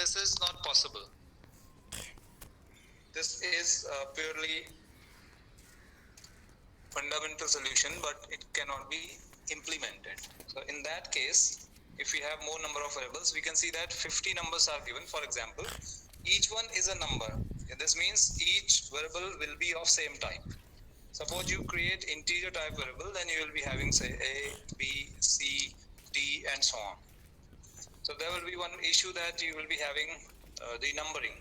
this is not possible. This is purely fundamental solution, but it cannot be implemented. So in that case, if we have more number of variables, we can see that 50 numbers are given. For example, each one is a number. This means each variable will be of same type. Suppose you create integer type variable, then you will be having say A, B, C, D, and so on. So there will be one issue that you will be having the numbering.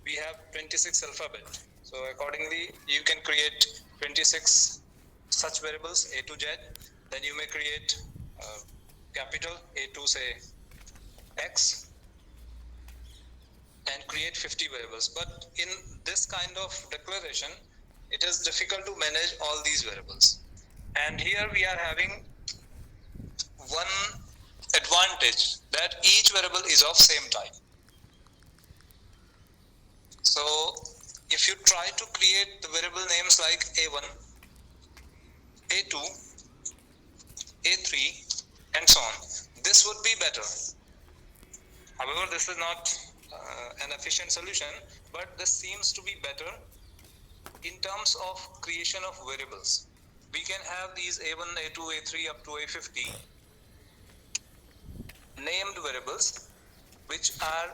We have 26 alphabet. So accordingly, you can create 26 such variables A to Z. Then you may create capital A to say X and create 50 variables. But in this kind of declaration, it is difficult to manage all these variables. And here we are having one advantage, that each variable is of same type. So if you try to create the variable names like A1, A2, A3, and so on, this would be better. However, this is not an efficient solution, but this seems to be better in terms of creation of variables. We can have these A1, A2, A3 up to A50 named variables which are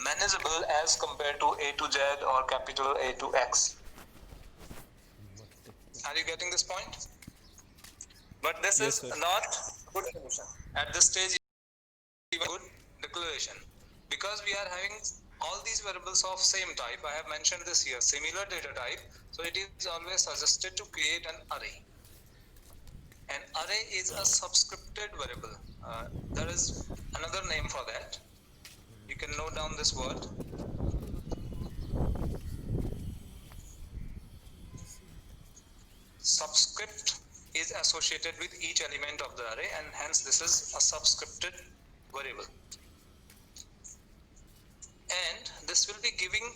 manageable as compared to A to Z or capital A to X. Are you getting this point? But this is not a good solution. At this stage, even good declaration. Because we are having all these variables of same type, I have mentioned this here, similar data type, so it is always suggested to create an array. An array is a subscripted variable. There is another name for that. You can note down this word. Subscript is associated with each element of the array, and hence this is a subscripted variable. And this will be giving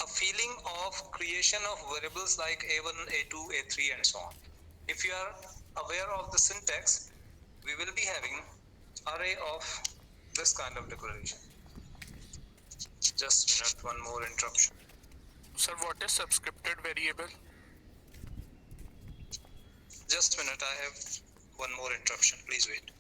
a feeling of creation of variables like A1, A2, A3, and so on. If you are aware of the syntax, we will be having array of this kind of declaration. Just a minute, one more interruption. Sir, what is subscripted variable? Just a minute, I have one more interruption. Please wait.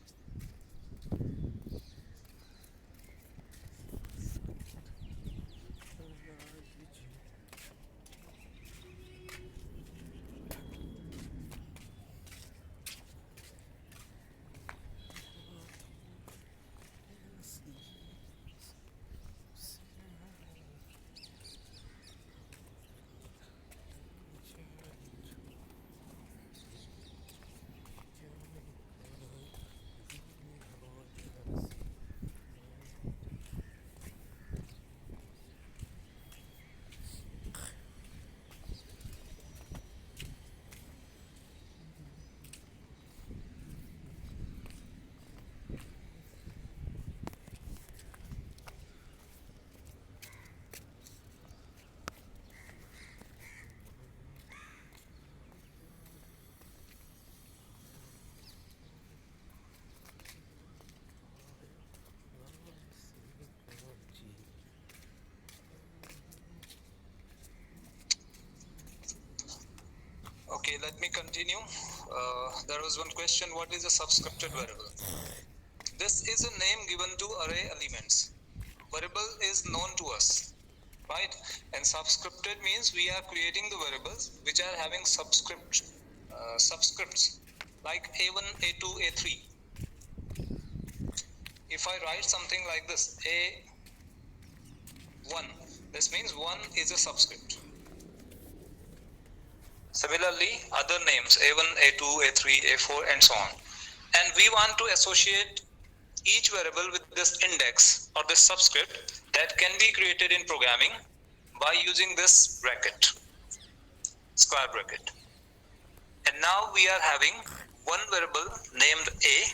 Okay, let me continue. There was one question, what is a subscripted variable? This is a name given to array elements. Variable is known to us, right? And subscripted means we are creating the variables which are having subscripts like A1, A2, A3. If I write something like this, A1, this means 1 is a subscript. Similarly, other names A1, A2, A3, A4, and so on. And we want to associate each variable with this index or this subscript that can be created in programming by using this bracket, square bracket. And now we are having one variable named A,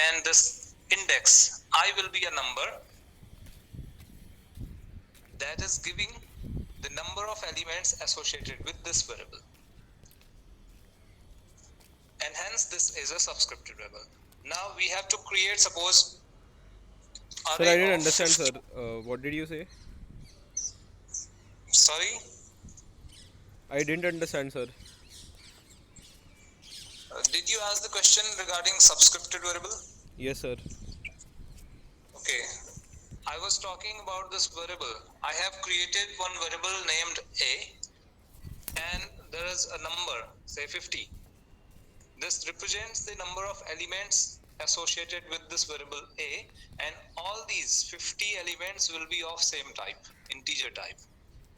and this index I will be a number that is giving the number of elements associated with this variable. And hence this is a subscripted variable. Now we have to create, suppose, Sir, I array didn't of understand, 50. sir. What did you say? Sorry, I didn't understand, sir. did you ask the question regarding subscripted variable? Yes, sir. Okay, I was talking about this variable. I have created one variable named a, and there is a number, say 50. This represents the number of elements associated with this variable a, and all these 50 elements will be of same type, integer type.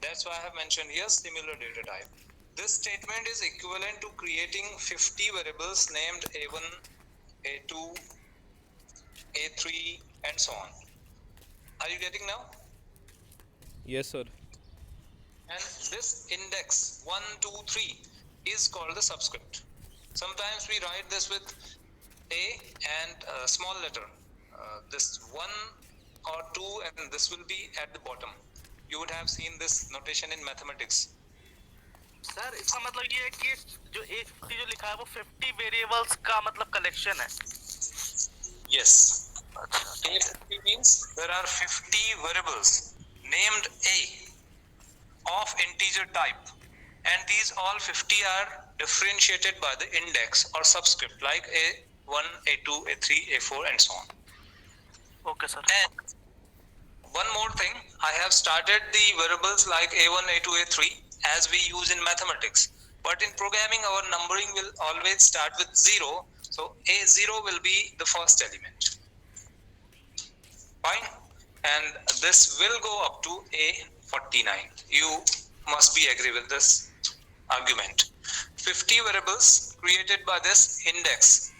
That's why I have mentioned here similar data type. This statement is equivalent to creating 50 variables named a1, a2, a3, and so on. Are you getting now? Yes, sir. And this index 1, 2, 3 is called the subscript. Sometimes we write this with a and a small letter. This 1 or 2, and this will be at the bottom. You would have seen this notation in mathematics. Sir इसका मतलब ये है कि जो 150 जो लिखा है वो 50 वेरिएबल्स का मतलब कलेक्शन है. Yes. A50 means there are 50 variables named a of integer type, and these all 50 are differentiated by the index or subscript like a1, a2, a3, a4, and so on. Okay sir. And one more thing, I have started the variables like a1, a2, a3 as we use in mathematics, but in programming our numbering will always start with 0, so a0 will be the first element. Fine, and this will go up to a49. You must be agree with this argument. 50 variables created by this index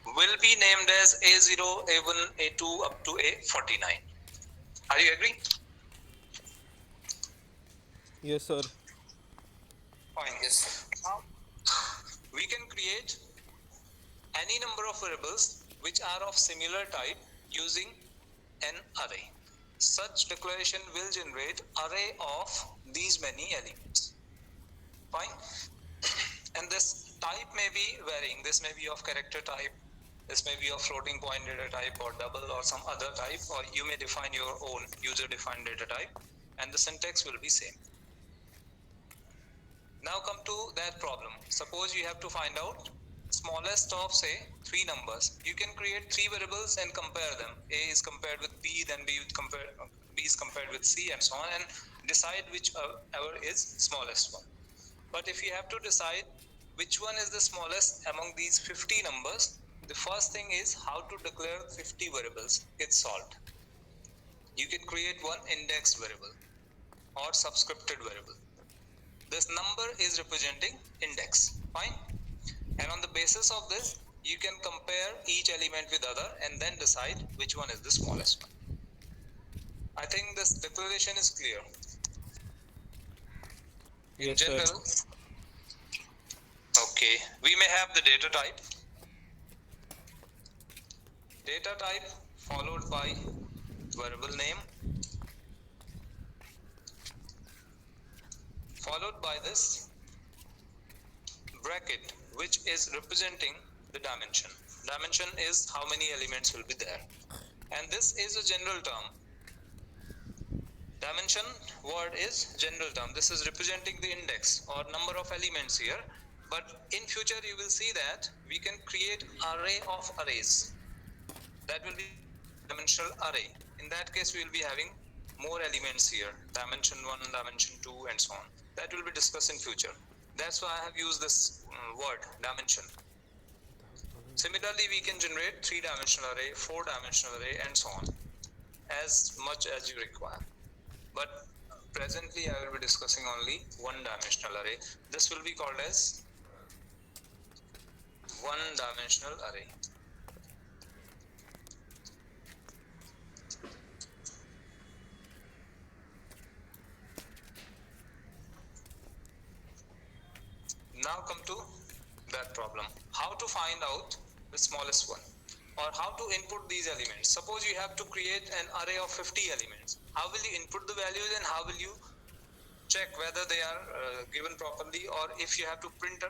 will be named as a0, a1, a2 up to a49. Are you agree? Yes, sir. Fine. Yes. Now we can create any number of variables which are of similar type using an array. Such declaration will generate array of these many elements. Fine. And this type may be varying. This may be of character type, this may be of floating point data type or double or some other type, or you may define your own user defined data type, and the syntax will be same. Now come to that problem. Suppose you have to find out smallest of say 3 numbers. You can create 3 variables and compare them. A is compared with B, then B is compared with C, and so on, and decide whichever is smallest one. But if you have to decide which one is the smallest among these 50 numbers, the first thing is how to declare 50 variables. It's solved. You can create one indexed variable or subscripted variable. This number is representing index. Fine. And on the basis of this, you can compare each element with other and then decide which one is the smallest one. I think this declaration is clear. In Yes, sir. general, okay, we may have the data type. Data type followed by variable name, followed by this bracket which is representing the dimension. Dimension is how many elements will be there, and this is a general term. Dimension word is general term. This is representing the index or number of elements here, but in future you will see that we can create array of arrays. That will be dimensional array. In that case we will be having more elements here, dimension 1, dimension 2, and so on. That will be discussed in future. That's why I have used this word dimension. Similarly, we can generate 3-dimensional array, 4-dimensional array, and so on, as much as you require. But presently I will be discussing only 1-dimensional array. This will be called as 1-dimensional array. Now come to that problem. How to find out the smallest one, or how to input these elements. Suppose you have to create an array of 50 elements. How will you input the values and how will you check whether they are given properly, or if you have to print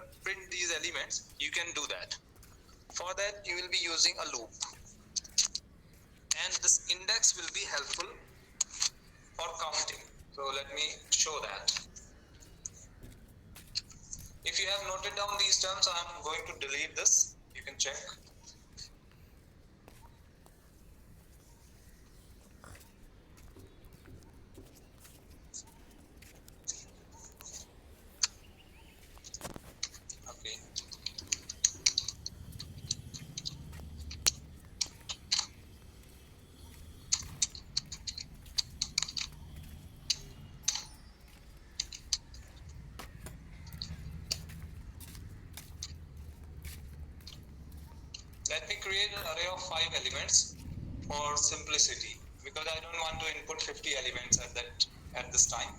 these elements, you can do that. For that you will be using a loop. and this index will be helpful for counting. So let me show that. If you have noted down these terms, I am going to delete this. You can check. Okay. Let me create an array of 5 elements for simplicity, because I don't want to input 50 elements at this time.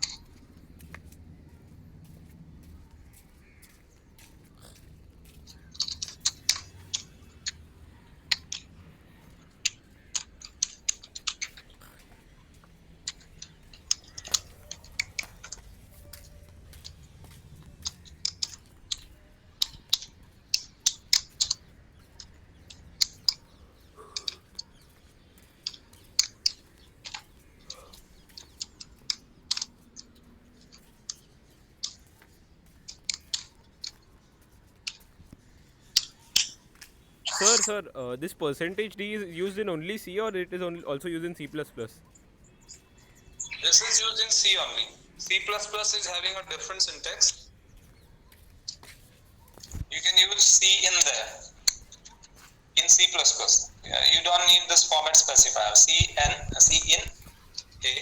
Sir, this percentage D is used in only C or it is also used in C++? This is used in C only. C++ is having a different syntax. You can use C in there. In C++. You don't need this format specifier. C in A.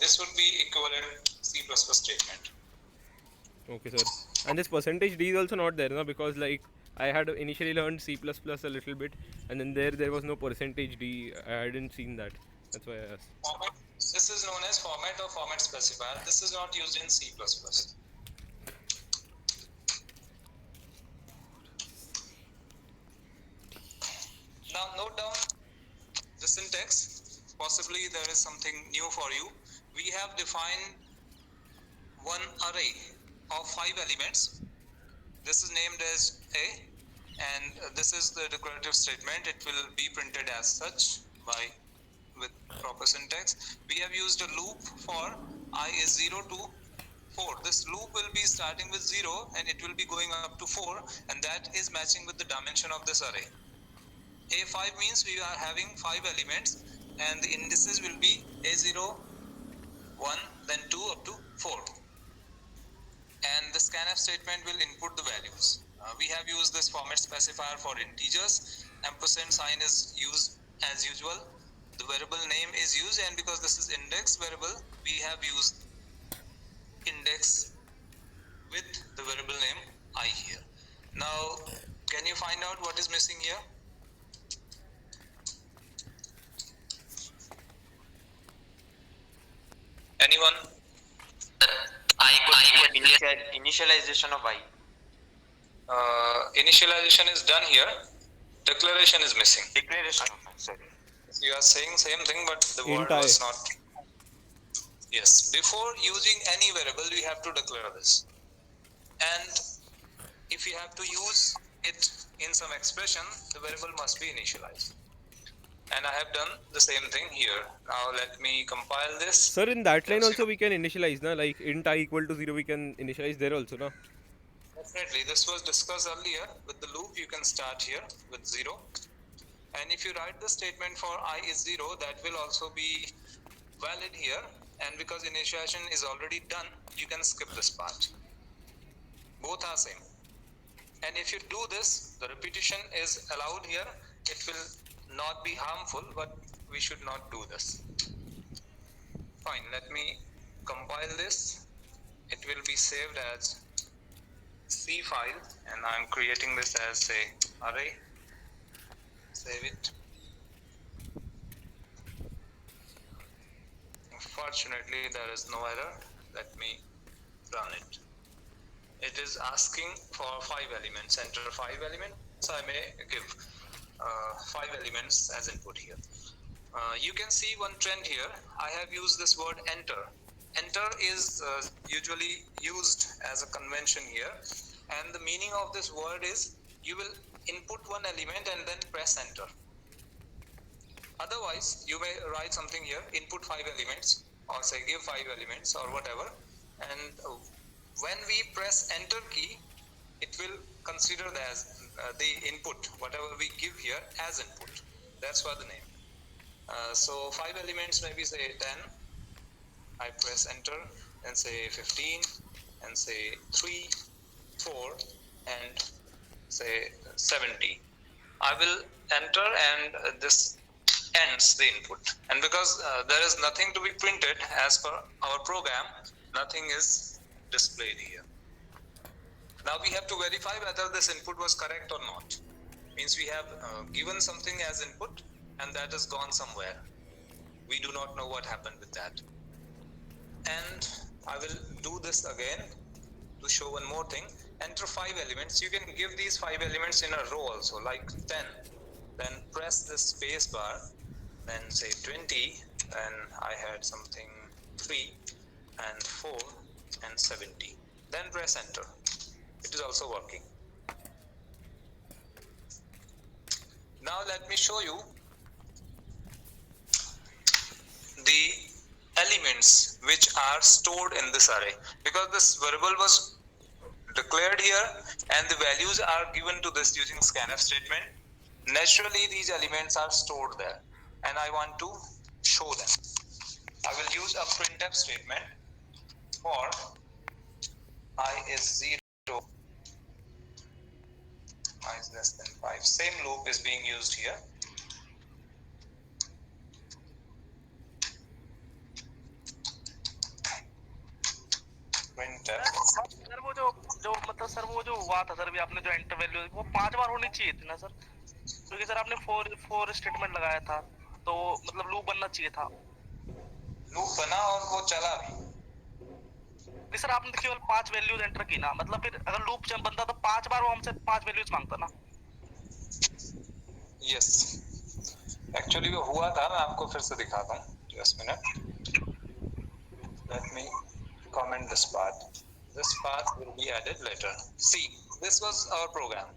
This would be equivalent C++ statement. Okay, sir. And this percentage D is also not there, no? Because like I had initially learned C++ a little bit, and then there was no percentage D. I hadn't seen that. That's why I asked. Format. This is known as format or format specifier. This is not used in C++. Now note down the syntax. Possibly there is something new for you. We have defined one array of 5 elements. This is named as A, and this is the declarative statement. It will be printed as such with proper syntax. We have used a loop for I is 0 to 4. This loop will be starting with 0 and it will be going up to 4, and that is matching with the dimension of this array. A5 means we are having 5 elements and the indices will be A0, 1, then 2 up to 4. And the scanf statement will input the values. We have used this format specifier for integers. Ampersand sign is used as usual. The variable name is used, and because this is index variable, we have used index with the variable name I here. Now, can you find out what is missing here? Anyone? Initialization of I. Initialization is done here. Declaration is missing. Declaration of I, sorry. You are saying same thing, but the word Int I. was not. Yes. Before using any variable, we have to declare this. And if you have to use it in some expression, the variable must be initialized. And I have done the same thing here. Now let me compile this. Sir, in that line also we can initialize, na? Like int I equal to 0, we can initialize there also, na? Definitely. This was discussed earlier. With the loop, you can start here with 0. And if you write the statement for I is 0, that will also be valid here. And because initialization is already done, you can skip this part. Both are same. And if you do this, the repetition is allowed here. It will not be harmful, but we should not do this. Fine, let me compile this. It will be saved as C file, and I'm creating this as a array. Save it. Fortunately, there is no error. Let me run it. It is asking for 5 elements. Enter 5 elements. I may give 5 elements as input here. You can see one trend here. I have used this word enter. Enter is usually used as a convention here, and the meaning of this word is you will input one element and then press enter. Otherwise, you may write something here, input 5 elements, or say give 5 elements or whatever. And when we press enter key, it will consider the input, whatever we give here as input. That's why the name. So 5 elements, maybe say 10. I press enter and say 15 and say 3, 4 and say 70. I will enter and this ends the input. And because there is nothing to be printed as per our program, nothing is displayed here. Now we have to verify whether this input was correct or not. Means we have given something as input and that has gone somewhere. We do not know what happened with that. And I will do this again to show one more thing. Enter 5 elements. You can give these 5 elements in a row also, like 10. Then press the space bar, then say 20, then I had something 3 and 4 and 70. Then press enter. It is also working. Now let me show you the elements which are stored in this array, because this variable was declared here and the values are given to this using scanf statement. Naturally these elements are stored there and I want to show them. I will use a printf statement for I is 0, I is less than 5. Same loop is being used here. Sir वो जो मतलब sir वो जो हुआ था sir, भी आपने जो एंटर वैल्यू वो 5 बार होनी चाहिए थी ना सर, क्योंकि सर आपने 4 स्टेटमेंट लगाया था तो मतलब लूप बनना चाहिए था। लूप बना और वो चला भी। नहीं सर, आपने केवल 5 वैल्यूज एंटर की ना, मतलब फिर अगर लूप जब बनता तो 5 बार वो हमसे 5 वैल्यूज मांगता ना। यस, एक्चुअली वो हुआ था, मैं आपको फिर से दिखाता हूँ। Just minute, let me comment this part. This part will be added later. See, this was our program.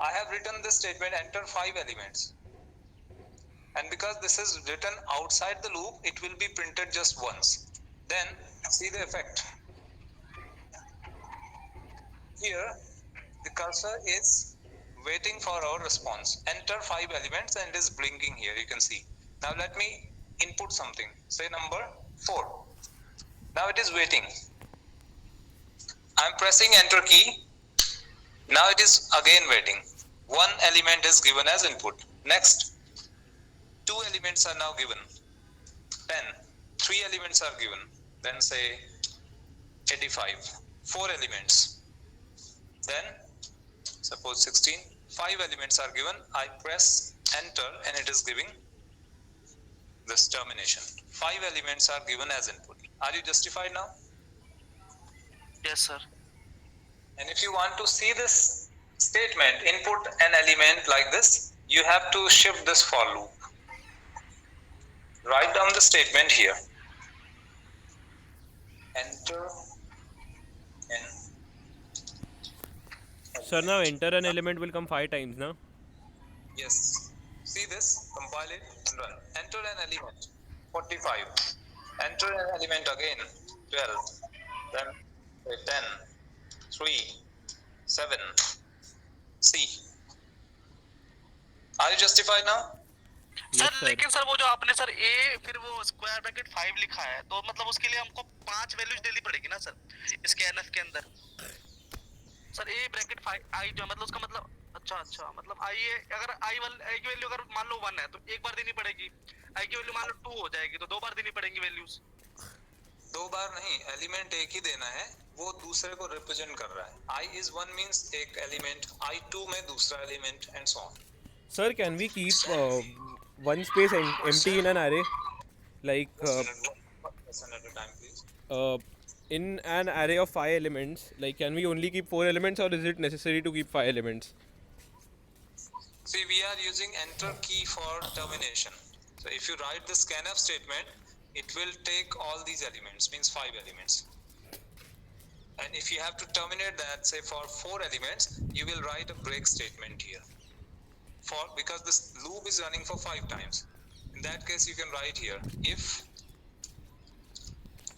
I have written this statement, enter 5 elements. And because this is written outside the loop, it will be printed just once. Then, see the effect. Here, the cursor is waiting for our response. Enter 5 elements and it is blinking here, you can see. Now let me input something. Say number 4. Now it is waiting. I am pressing enter key. Now it is again waiting. 1 element is given as input. Next, 2 elements are now given. 10. 3 elements are given. Then say 85. 4 elements. Then suppose 16. 5 elements are given. I press enter and it is giving this termination. 5 elements are given as input. Are you justified now? Yes sir. And if you want to see this statement, input an element like this, you have to shift this for loop. Write down the statement here. Enter n. Sir, now enter an element will come 5 times now. Yes. See this, compile it and run. Enter an element, 45. Enter an element again, 12. Then 10, 3, 7. See. Are you justified now? Sir लेकिन sir वो जो आपने sir ए फिर वो square bracket 5 लिखा है, तो मतलब उसके लिए हमको 5 वैल्यूज देनी पड़ेगी ना सर इसके एनएफ के अंदर। सर ए ब्रैकेट 5 आई जो मतलब उसका मतलब अच्छा मतलब आई है, अगर आई की वैल्यू अगर मान लो 1 है तो एक बार देनी पड़ेगी, आई की वैल्यू मान लो 2 हो जाएगी तो 2 बार देनी पड़ेंगी वैल्यूज। 2 बार नहीं, एलिमेंट एक ही देना है, वो दूसरे को रिप्रेजेंट कर रहा है। I is 1 means एक एलिमेंट, I2 में दूसरा element and so on. Sir, can we keep one space empty in an array? Like Listen at a time, please. in an array of 5 elements, like can we only keep 4 elements or is it necessary to keep 5 elements? See, we are using enter key for termination. So if you write the scanf statement, it will take all these elements, means 5 elements. And if you have to terminate that, say for 4 elements, you will write a break statement here. Because this loop is running for 5 times. In that case, you can write here, if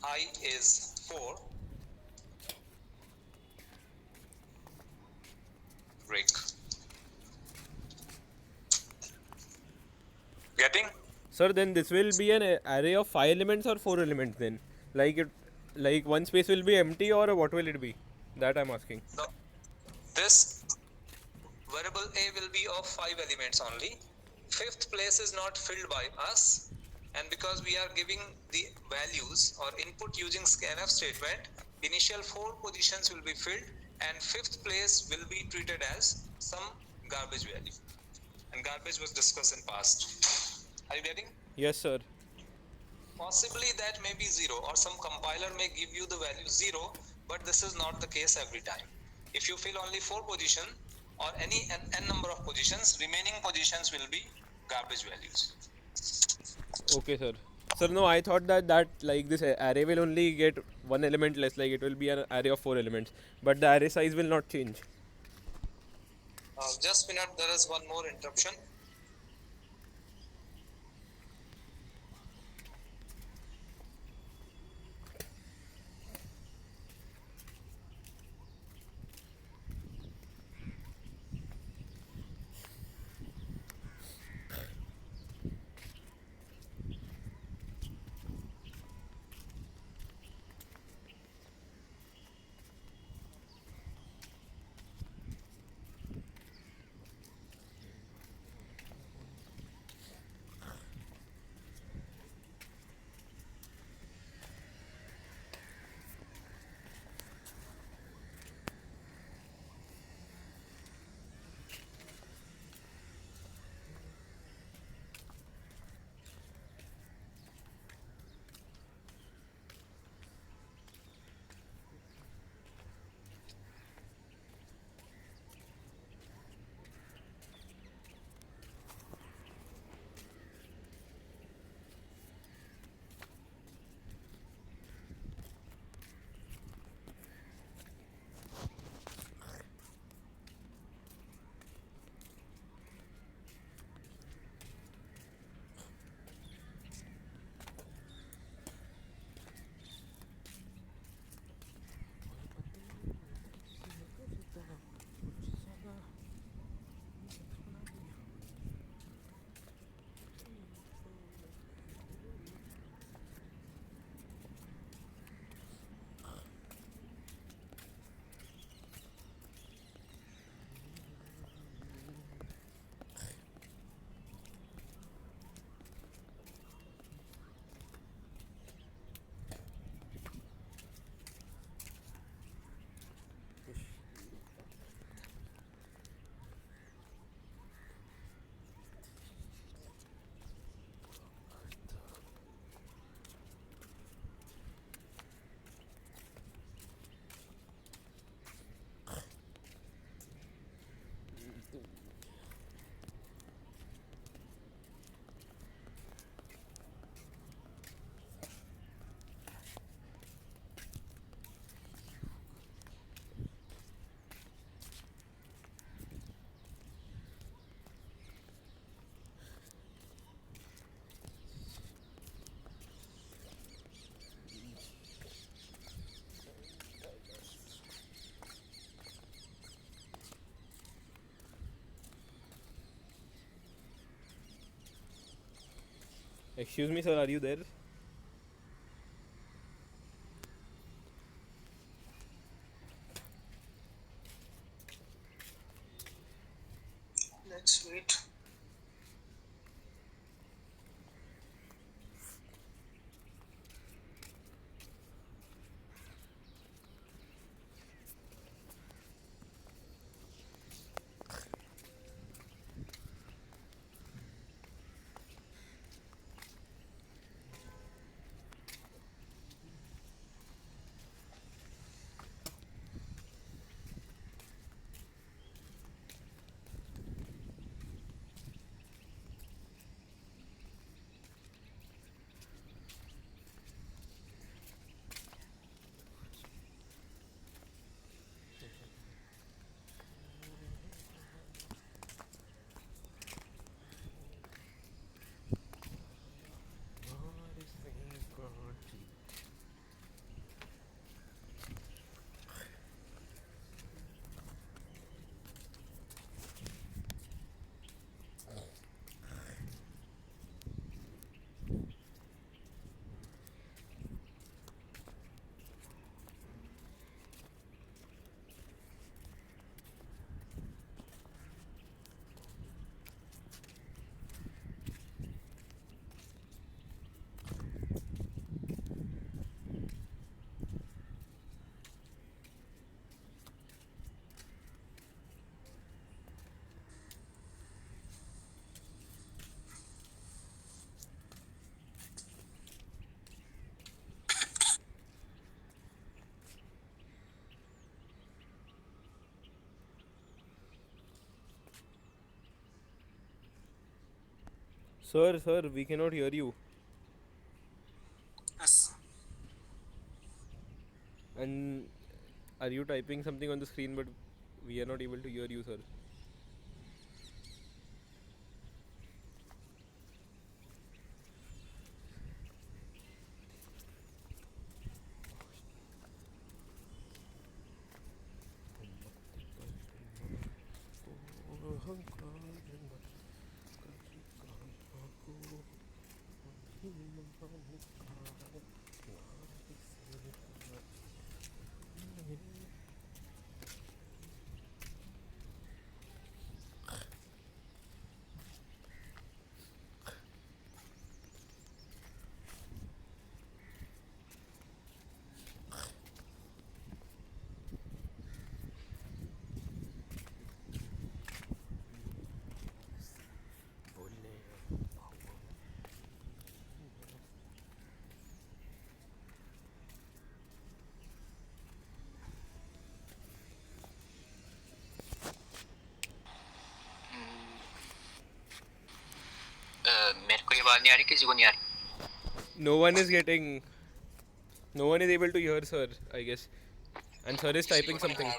I is 4, break. Getting? Sir, then this will be an array of 5 elements or 4 elements then? Like it, like one space will be empty or what will it be? That I'm asking. No, this variable a will be of 5 elements only. Fifth place is not filled by us, and because we are giving the values or input using scanf statement, initial 4 positions will be filled and fifth place will be treated as some garbage value, and garbage was discussed in past. Are you getting? Yes, sir. Possibly that may be 0, or some compiler may give you the value 0, but this is not the case every time. If you fill only 4 position or any n number of positions, remaining positions will be garbage values. Okay, sir. Sir, no, I thought that like this array will only get one element less, like it will be an array of 4 elements, but the array size will not change. Just minute, there is one more interruption. Excuse me, sir, are you there? Let's wait. Sir, we cannot hear you. Yes. And are you typing something on the screen, but we are not able to hear you, sir? मेरे को ये बात नहीं आ रही, किसी को नहीं आ रही. No one is getting. No one is able to hear, sir, I guess. And sir is typing something.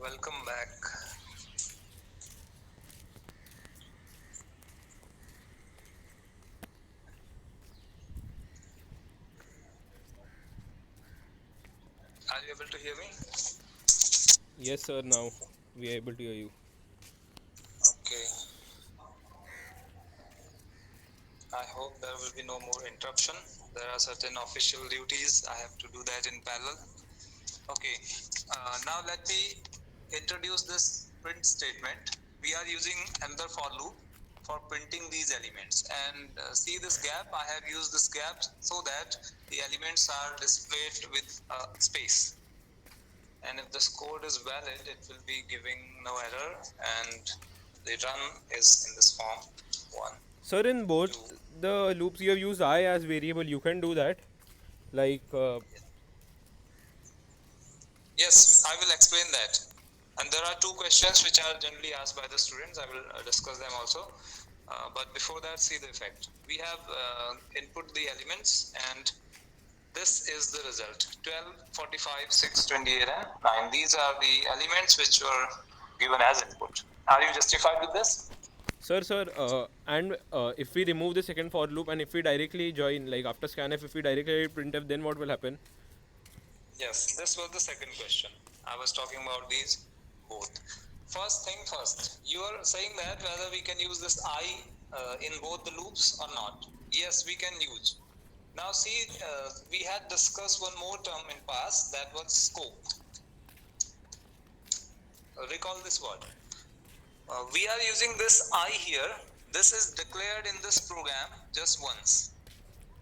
Welcome back. Are you able to hear me? Yes, sir, now we are able to hear you. Okay. I hope there will be no more interruption. There are certain official duties. I have to do that in parallel. Okay. Now let me introduce this print statement. We are using another for loop for printing these elements. And see this gap? I have used this gap so that the elements are displayed with space. And if this code is valid, it will be giving no error, and the run is in this form 1. Sir, in both the loops you have used I as variable, you can do that. Like, Yes, I will explain that. And there are two questions which are generally asked by the students. I will discuss them also. But before that, see the effect. We have input the elements, and this is the result. 12, 45, 6, 28, and 9. These are the elements which were given as input. Are you justified with this? sir, and if we remove the second for loop and if we directly join, like after scanf, if we directly printf, then what will happen? Yes, this was the second question. I was talking about these both. First thing first, you are saying that whether we can use this I in both the loops or not. Yes, we can use. Now see, we had discussed one more term in past, that was scope. Recall this word. We are using this I here. This is declared in this program just once.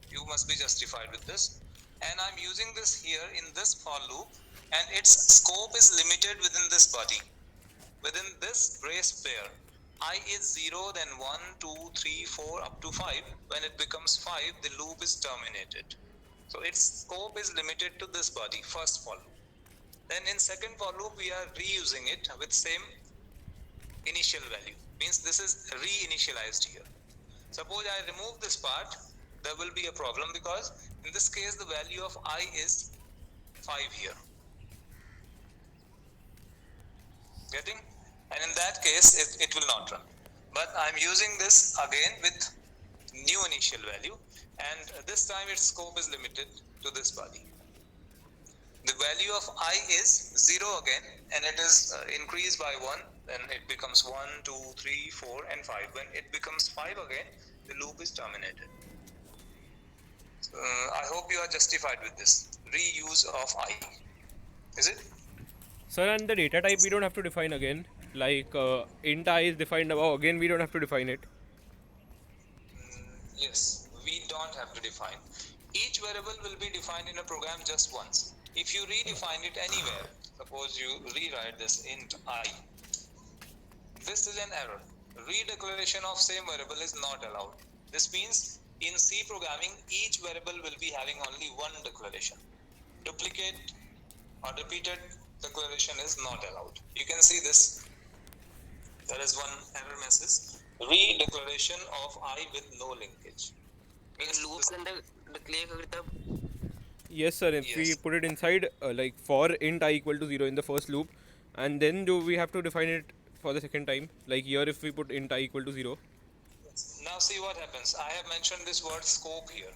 You must be justified with this. And I'm using this here in this for loop, and its scope is limited within this body, within this brace pair. I is 0, then 1, 2, 3, 4, up to 5. When it becomes 5, the loop is terminated. So its scope is limited to this body, first for loop. Then in second for loop, we are reusing it with same initial value. Means this is re-initialized here. Suppose I remove this part, there will be a problem because in this case the value of I is 5 here. Getting? And in that case it will not run. But I'm using this again with new initial value, and this time its scope is limited to this body. the value of I is 0 again, and it is increased by 1, then it becomes 1, 2, 3, 4 and 5. When it becomes 5 again, the loop is terminated. I hope you are justified with this reuse of I. Is it? Sir, and the data type we don't have to define again. Like int I is defined above, again we don't have to define it. Yes, we don't have to define. Each variable will be defined in a program just once. If you redefine it anywhere, suppose you rewrite this int I, this is an error. Redeclaration of same variable is not allowed. This means in C programming, each variable will be having only one declaration. Duplicate or repeated declaration is not allowed. You can see this. There is one error message. Redeclaration of I with no linkage. Means loop के अंदर declare करके तब Yes, sir. If we Yes. put it inside, like for int I equal to 0 in the first loop, and then do we have to define it for the second time? Like here, if we put int I equal to 0. Now see what happens. I have mentioned this word scope here.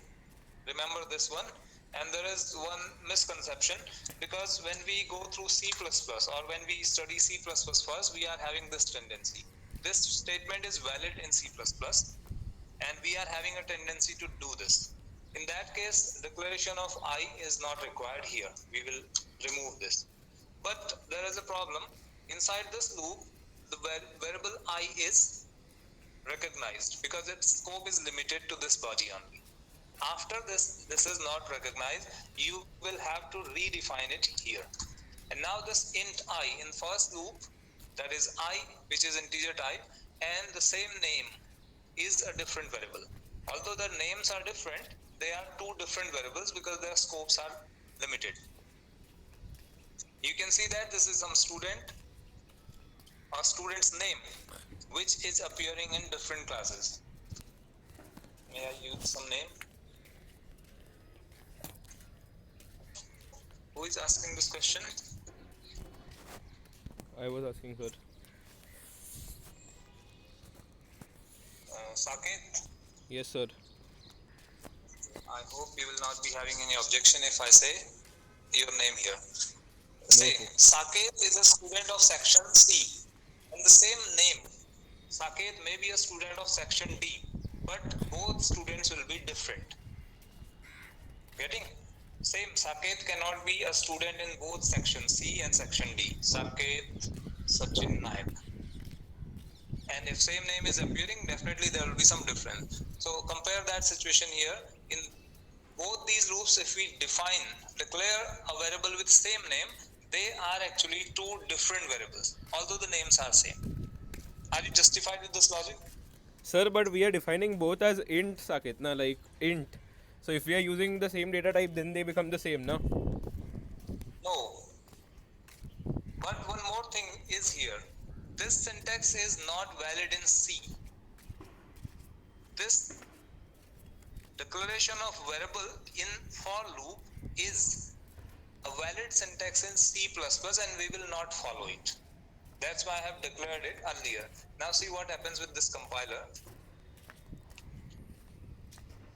Remember this one? And there is one misconception, because when we go through C++ or when we study C++ first, we are having this tendency. This statement is valid in C++ and we are having a tendency to do this. In that case, declaration of I is not required here. We will remove this. But there is a problem. Inside this loop, the variable I is recognized because its scope is limited to this body only. After this is not recognized, you will have to redefine it here. And now this int I in first loop, that is I, which is integer type, and the same name is a different variable. Although their names are different, they are two different variables because their scopes are limited. You can see that this is some student or student's name, which is appearing in different classes. May I use some name? Who is asking this question? I was asking, sir. Saket? Yes, sir. I hope you will not be having any objection if I say your name here. Say, Saket is a student of section C. And the same name, Saket may be a student of section D, but both students will be different. Getting? Same, Saket cannot be a student in both section C and section D. Saket, Sachin Naik. And if same name is appearing, definitely there will be some difference. So compare that situation here. In both these loops, if we declare a variable with same name, they are actually two different variables, although the names are same. Are you justified with this logic? Sir, but we are defining both as int, Saket, na, like int. So if we are using the same data type, then they become the same, na? No. But one more thing is here. This syntax is not valid in C. This declaration of variable in for loop is a valid syntax in C++ and we will not follow it. That's why I have declared it earlier. Now see what happens with this compiler.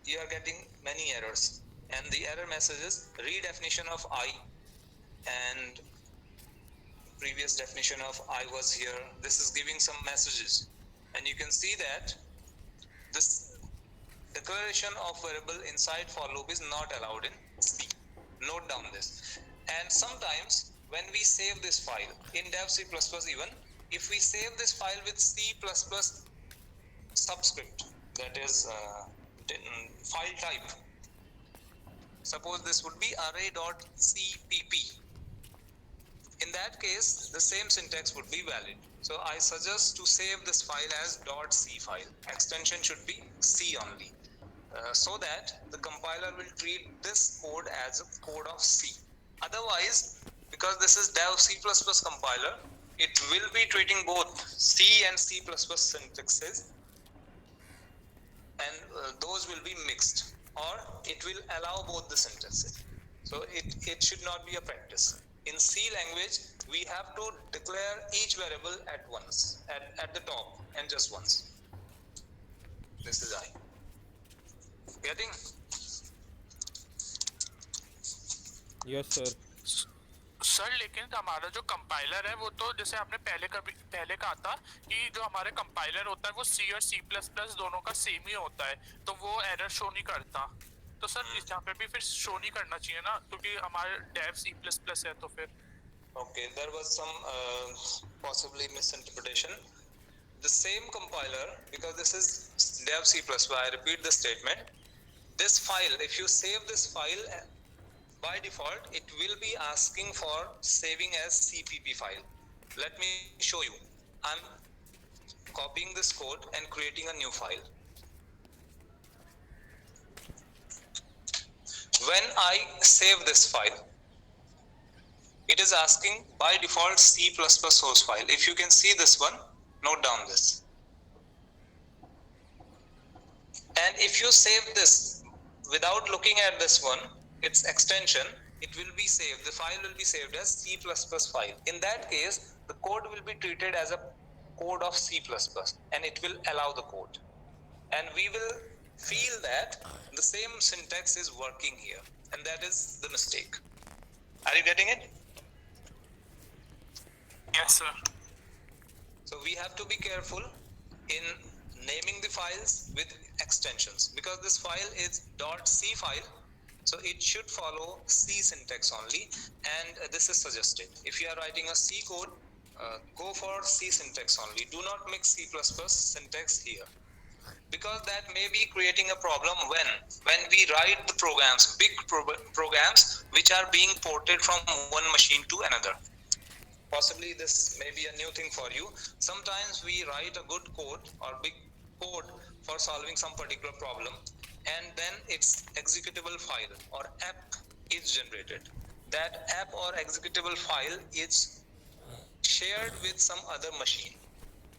You are getting many errors, and the error message is redefinition of I, and previous definition of I was here. This is giving some messages, and you can see that this declaration of variable inside for loop is not allowed in C. Note down this. And sometimes when we save this file in dev C++, even if we save this file with C++ subscript, that is file type, suppose this would be array.cpp. In that case, the same syntax would be valid. So I suggest to save this file as .c file. Extension should be C only, so that the compiler will treat this code as a code of C. Otherwise, because this is dev C++ compiler, it will be treating both C and C++ syntaxes, and those will be mixed, or it will allow both the syntaxes. So it should not be a practice. In C language, we have to declare each variable at once, at the top, and just once. This is I. Getting? Yes, sir. Sir लेकिन हमारा जो compiler है वो तो जैसे आपने पहले कहा था कि जो हमारे कंपाइलर होता है वो C और C++ दोनों का सेम ही होता है, तो वो एरर शो नहीं करता। तो सर इस यहाँ पे भी फिर शो नहीं करना चाहिए ना, क्योंकि हमारे डेव C++ है तो फिर। Okay, there was some possibly misinterpretation. The same compiler, because this is dev C++, I repeat the statement. This file, if you save this file, by default, it will be asking for saving as CPP file. Let me show you. I'm copying this code and creating a new file. When I save this file, it is asking by default C++ source file. If you can see this one, note down this. And if you save this without looking at this one, its extension, it will be saved. The file will be saved as C++ file. In that case, the code will be treated as a code of C++ and it will allow the code. And we will feel that the same syntax is working here. And that is the mistake. Are you getting it? Yes sir. So we have to be careful in naming the files with extensions, because this file is .c file, so it should follow C syntax only, and this is suggested. If you are writing a C code, go for C syntax only. Do not mix C++ syntax here, because that may be creating a problem when we write the programs, big programs which are being ported from one machine to another. Possibly this may be a new thing for you. Sometimes we write a good code or big code for solving some particular problem, and then its executable file or app is generated. That app or executable file is shared with some other machine.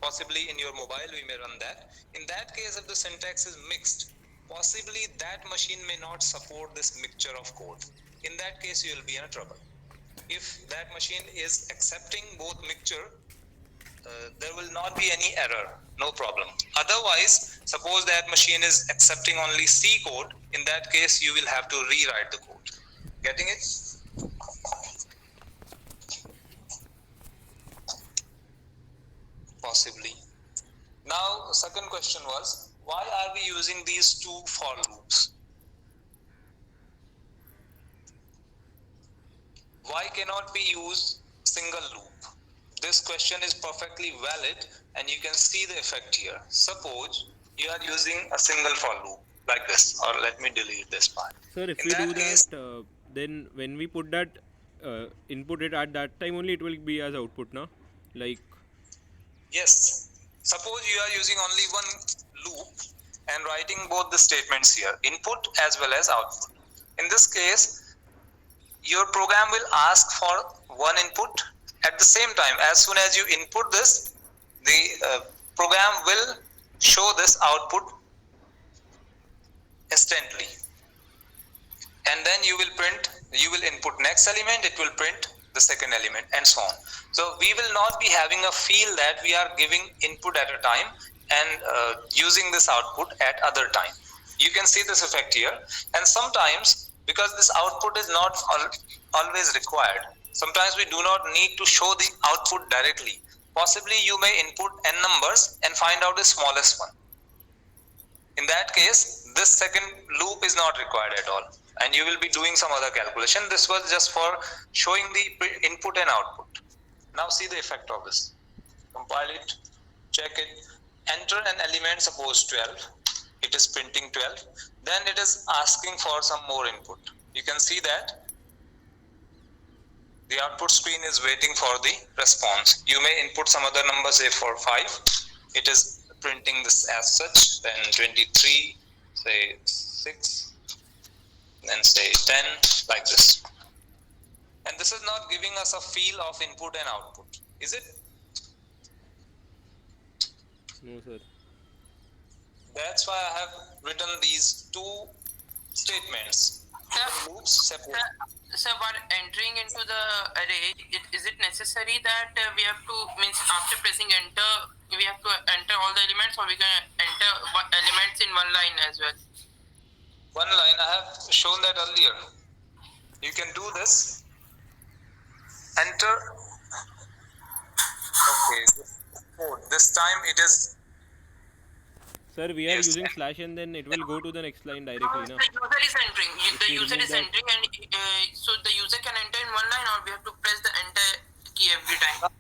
Possibly in your mobile we may run that. In that case, if the syntax is mixed, possibly that machine may not support this mixture of code. In that case, you will be in trouble. If that machine is accepting both mixture, there will not be any error, no problem. Otherwise, suppose that machine is accepting only C code, in that case you will have to rewrite the code. Getting it? Possibly. Now, second question was, why are we using these two for loops? Why cannot we use single loop? This question is perfectly valid, and you can see the effect here. Suppose you are using a single for loop like this, or let me delete this part. Sir, if In we that do case, that, then when we put that input it at that time only, it will be as output, na? Like, yes. Suppose you are using only one loop and writing both the statements here, input as well as output. In this case, your program will ask for one input. At the same time, as soon as you input this, the program will show this output instantly. And then you will input next element, it will print the second element, and so on. So we will not be having a feel that we are giving input at a time and using this output at other time. You can see this effect here. And sometimes, because this output is not always required, sometimes we do not need to show the output directly. Possibly you may input n numbers and find out the smallest one. In that case, this second loop is not required at all, and you will be doing some other calculation. This was just for showing the input and output. Now see the effect of this. Compile it, check it, enter an element, suppose 12. It is printing 12. Then it is asking for some more input. You can see that the output screen is waiting for the response. You may input some other number, say for 5. It is printing this as such. Then 23, say 6, then say 10, like this. And this is not giving us a feel of input and output, is it? no, sir. That's why I have written these two statements. Loops separate. So while entering into the array, is it necessary that we have to, means after pressing enter, we have to enter all the elements, or we can enter elements in one line as well? One line, I have shown that earlier. You can do this. enter. Okay, this time it is. Sir, we are Yes. using slash and then it will go to the next line directly, The na? user is entering. The we user remove is that- entering, and so the user can enter in one line, or we have to press the enter key every time.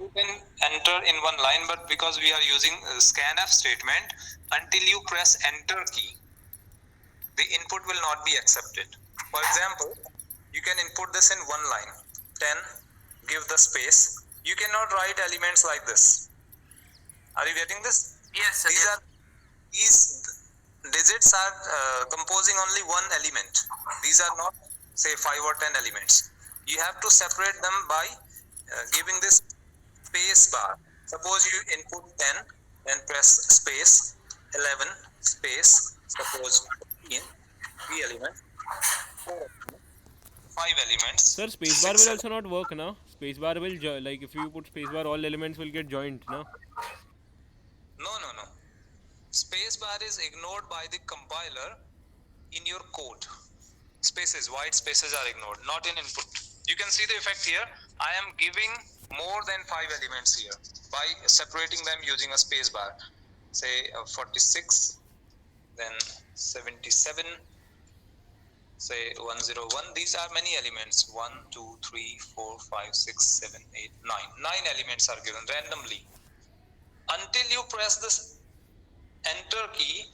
You can enter in one line, but because we are using scanf statement, until you press enter key, the input will not be accepted. For example, you can input this in one line, 10, give the space. You cannot write elements like this. Are you getting this? Yes, sir. These digits are composing only one element. These are not, say, 5 or 10 elements. You have to separate them by giving this space bar. Suppose you input 10 and press space, 11 space, suppose 15, 3 elements, 5 elements. Sir, spacebar will also not work, na? Spacebar will like if you put spacebar, all elements will get joined, na? No. Spacebar is ignored by the compiler in your code. Spaces, white spaces are ignored, not in input. You can see the effect here. I am giving more than 5 elements here by separating them using a spacebar. Say 46, then 77, say 101. These are many elements. 1, 2, 3, 4, 5, 6, 7, 8, 9. 9 elements are given randomly. Until you press this enter key,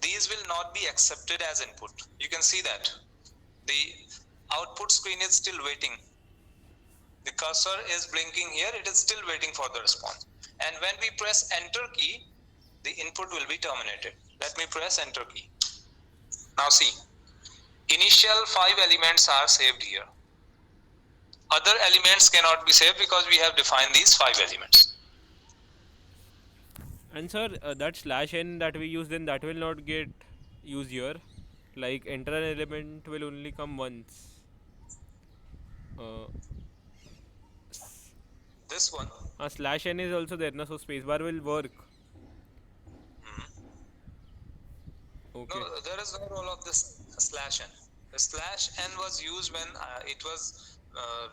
these will not be accepted as input. You can see that the output screen is still waiting. The cursor is blinking here. It is still waiting for the response. And when we press enter key, the input will be terminated. Let me press enter key. Now see, initial 5 elements are saved here. Other elements cannot be saved because we have defined these 5 elements. And sir, that slash n that we use, then that will not get used here. Like enter an element will only come once. This one. Slash n is also there, na? So spacebar will work. Okay. No, there is no role of this slash n. The slash n was used when it was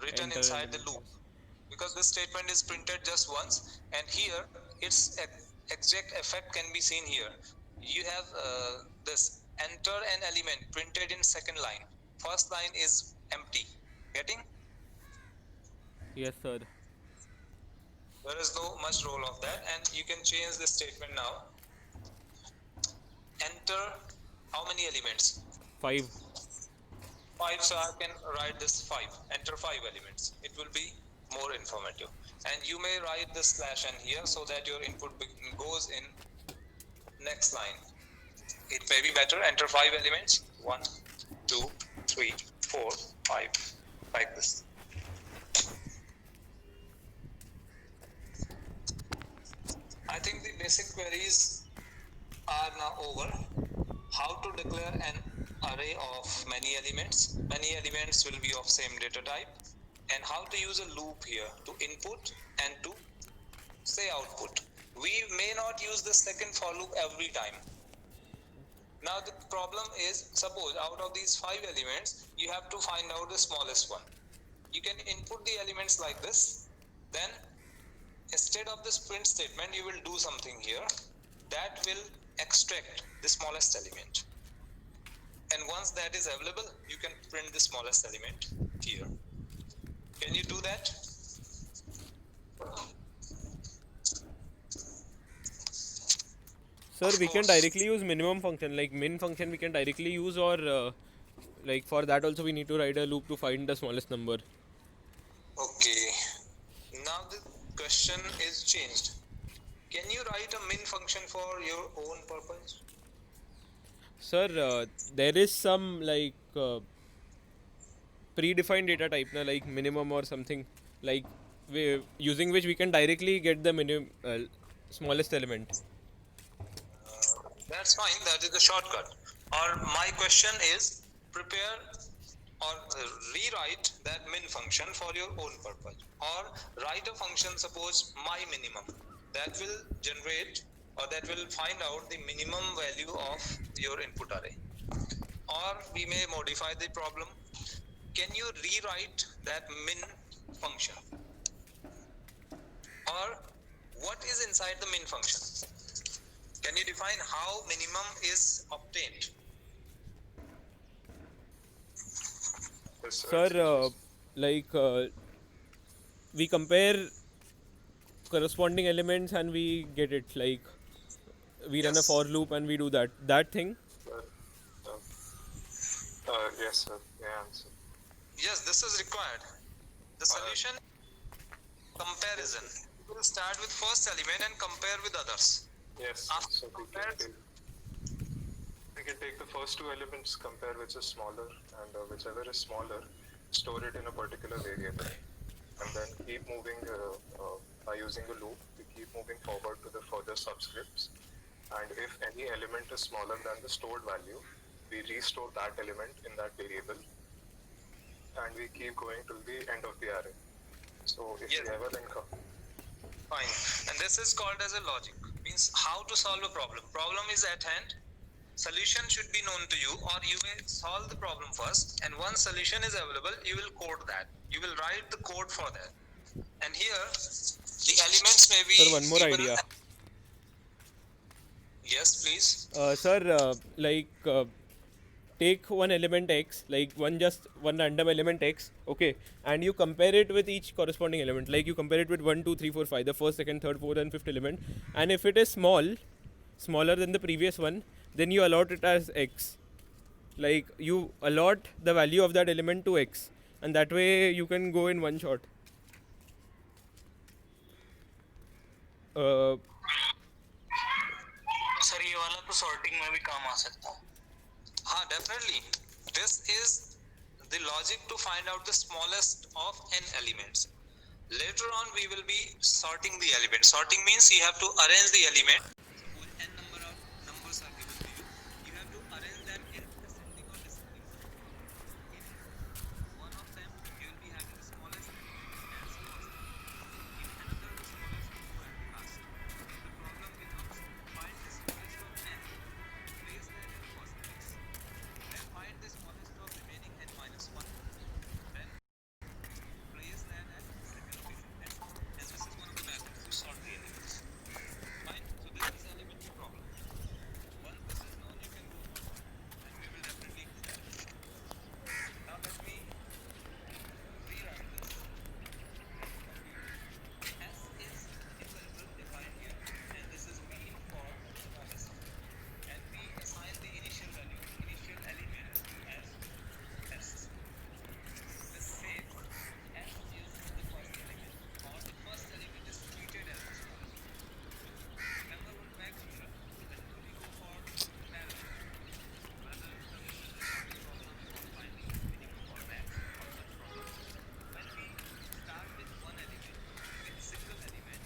written Enter inside the element. loop, because this statement is printed just once, and here its exact effect can be seen here. You have this enter an element printed in second line. First line is empty. Getting? Yes, sir. There is no much role of that, and you can change this statement now. Enter how many elements? 5. 5, so I can write this 5. Enter 5 elements. It will be more informative. And you may write this slash n here so that your input goes in next line. It may be better. Enter 5 elements. 1, 2, 3, 4, 5. Like this. I think the basic queries are now over. How to declare an array of many elements. Many elements will be of same data type. And how to use a loop here to input and to say output. We may not use the second for loop every time. Now the problem is, suppose out of these 5 elements, you have to find out the smallest one. You can input the elements like this. Then instead of this print statement, you will do something here that will extract the smallest element. And once that is available, you can print the smallest element here. Can you do that? Sir, we can directly use minimum function, like min function we can directly use, or like for that also we need to write a loop to find the smallest number. Okay. Now the question is changed. Can you write a min function for your own purpose? Sir, there is some like predefined data type, na, like minimum or something, like using which we can directly get the smallest element. That's fine. That is the shortcut. Or my question is, prepare or rewrite that min function for your own purpose. Or write a function, suppose my minimum, that will generate or that will find out the minimum value of your input array. Or we may modify the problem. Can you rewrite that min function, or what is inside the min function? Can you define how minimum is obtained? Sir, we compare corresponding elements and we get it. Like we run a Yes. for loop and we do that thing. Yes, sir. Yeah, answer. Yes, this is required. The solution comparison. We will start with first element and compare with others. Yes, After so we can take the first two elements, compare which is smaller, and whichever is smaller, store it in a particular variable, and then keep moving by using a loop. We keep moving forward to the further subscripts, and if any element is smaller than the stored value, we restore that element in that variable, and we keep going till the end of the array. So if Yes. we ever encounter, Fine. And this is called as a logic. Means how to solve a problem. Problem is at hand. Solution should be known to you, or you may solve the problem first, and once solution is available, you will code that. You will write the code for that. And here, the elements may be Sir, one more given- idea. Yes, please. Sir, take one element x, like one random element x, okay, and you compare it with each corresponding element. Like you compare it with 1, 2, 3, 4, 5, the first, second, third, fourth, and fifth element. And if it is smaller than the previous one, then you allot it as x. Like you allot the value of that element to x, and that way you can go in one shot. Sir ये वाला तो sorting में भी काम आ सकता है. Definitely. This is the logic to find out the smallest of n elements. Later on, we will be sorting the elements. Sorting means you have to arrange the element. Suppose n number of numbers are given to you. You have to arrange them in ascending or descending order. In one of them, you will be having the smallest element as first. In another, the smallest element last. The problem becomes find the smallest of n. Place that in first place. Then find the smallest of remaining n minus 1. Then place that at second location. And this is one of the methods to sort the elements. Fine. So this is elementary problem. Once this is known, you can go forward. And we will definitely do that. Now let me rewrite this. S is a variable defined here, and this is mean for smallest. And we assign the initial value, initial element as S. The same S is the first element, or the first element is treated as the smallest. Remember one fact here, whenever we go for parallel, whether the solution is solving problem for finding minimum or max or such problem, when we start with one element, with single element,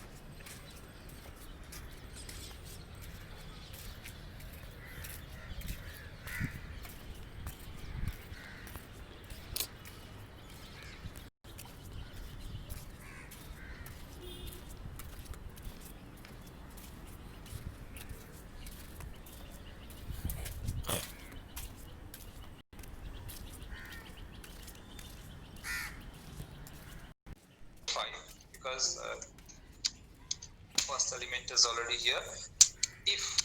because first element is already here. If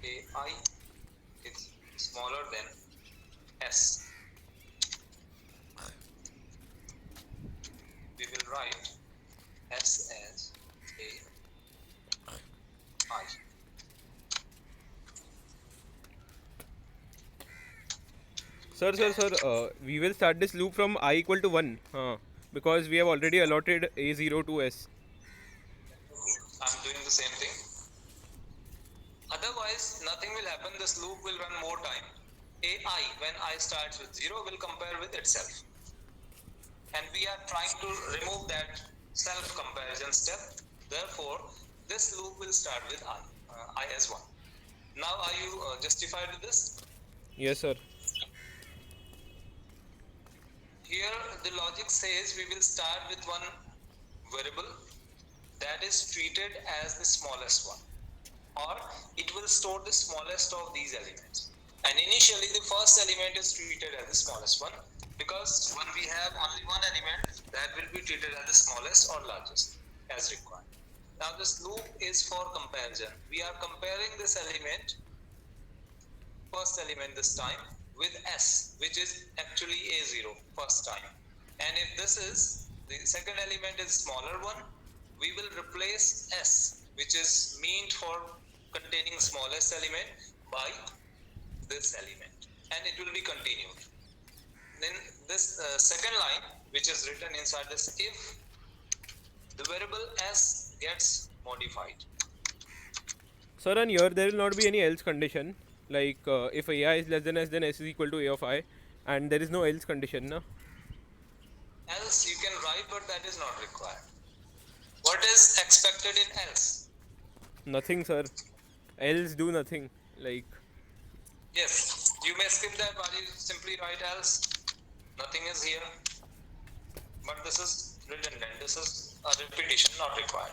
AI is smaller than S, we will write S as AI. Sir, we will start this loop from I equal to 1, because we have already allotted A0 to S. I'm doing the same thing. Otherwise, nothing will happen. This loop will run more time. AI, when I starts with 0, will compare with itself. And we are trying to remove that self-comparison step. Therefore, this loop will start with I as 1. Now, are you justified with this? Yes, sir. Here, the logic says we will start with one variable that is treated as the smallest one. or it will store the smallest of these elements. And initially the first element is treated as the smallest one, because when we have only one element, that will be treated as the smallest or largest as required. Now this loop is for comparison. We are comparing this element, first element this time, with S, which is actually A0 first time. And if this is, the second element is smaller one, we will replace S, which is meant for containing smallest element, by this element, and it will be continued. Then this second line, which is written inside this if, the variable S gets modified. Sir, and here there will not be any else condition. Like if AI is less than S, then S is equal to A of I, and there is no else condition, no? Else you can write, but that is not required. What is expected in else? Nothing, sir. Else do nothing. Like, Yes, you may skip that while you simply write else. Nothing is here. But this is redundant. This is a repetition not required.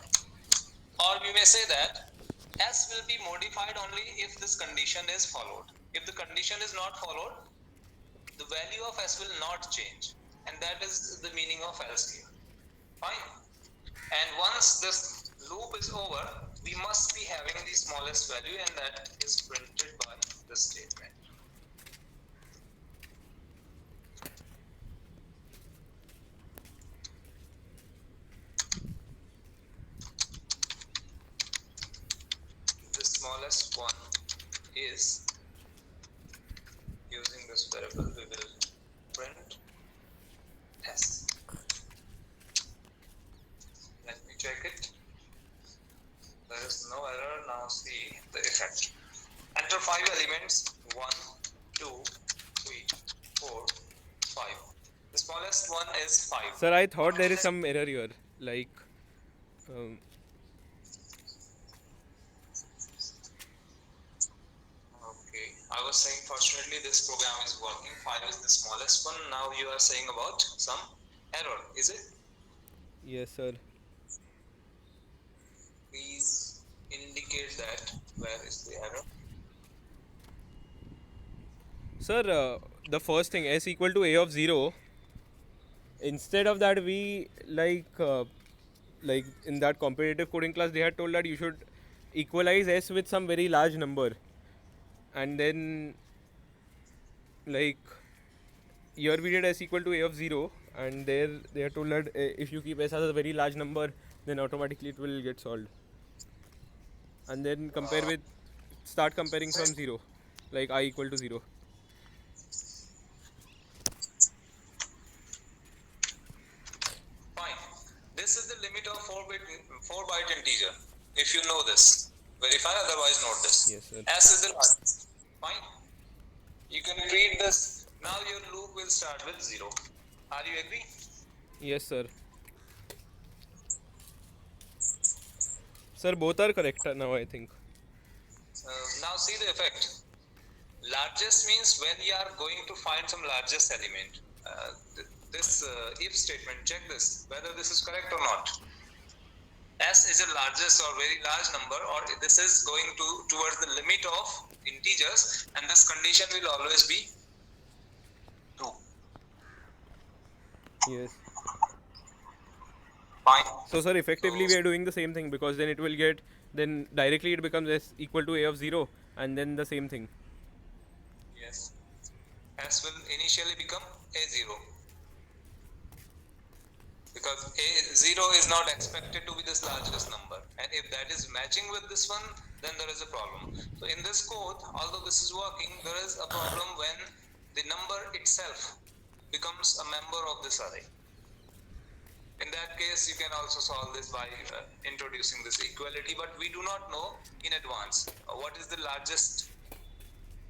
Or we may say that S will be modified only if this condition is followed. If the condition is not followed, the value of S will not change. And that is the meaning of else here. Fine. And once this loop is over, we must be having the smallest value, and that is printed by this statement. The smallest one is, using this variable, we will print S. Let me check it. There is no error. Now see the effect. Enter 5 elements, 1, 2, 3, 4, 5. The smallest one is 5. sir, I thought there is some error here. Like, Okay, I was saying fortunately this program is working. 5 is the smallest one. Now you are saying about some error, is it? yes, sir. Please indicate that where is the error. Sir, the first thing, S equal to A of 0. Instead of that, we like in that competitive coding class, they had told that you should equalize S with some very large number, and then like here we did S equal to A of 0, and there they are told that if you keep S as a very large number, then automatically it will get solved. And then start comparing from 0, like I equal to 0. Fine. This is the limit of 4-byte integer. If you know this, verify, otherwise note this. Yes, sir. S is the largest. Fine. You can read this. Now your loop will start with 0. Are you agree? Yes, sir. Sir, both are correct now, I think. Now see the effect. Largest means when you are going to find some largest element. This if statement, check this, whether this is correct or not. S is a largest or very large number, or this is going towards the limit of integers, and this condition will always be true. Yes. Fine. So, sir, effectively we are doing the same thing, because then it will get, then directly it becomes S equal to A of 0, and then the same thing. Yes. S will initially become A0. Because A0 is not expected to be this largest number. And if that is matching with this one, then there is a problem. So in this code, although this is working, there is a problem when the number itself becomes a member of this array. In that case, you can also solve this by introducing this equality, but we do not know in advance what is the largest